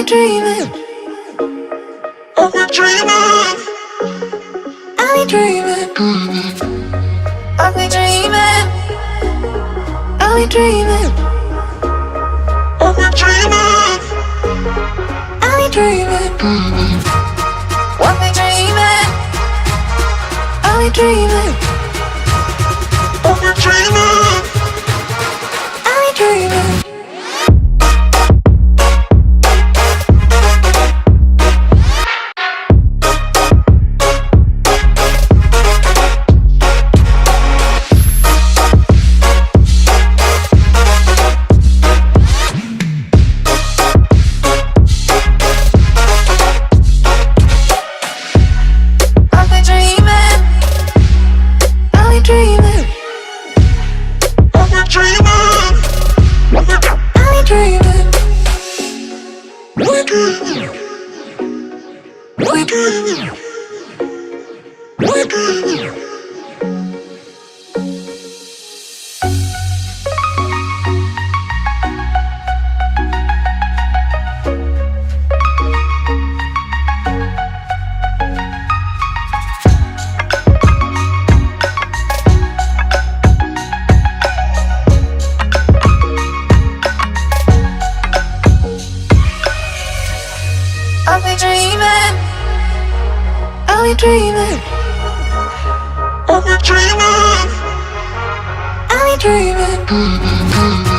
we dreaming? Are we dreaming? Are we dreaming? Are we dreaming? Are we dreaming? Are we dreaming? Are we dreaming? Are we dreaming? Are we dreaming? Are we dreaming? Are we dreaming? Are we dreaming? Are we dreaming?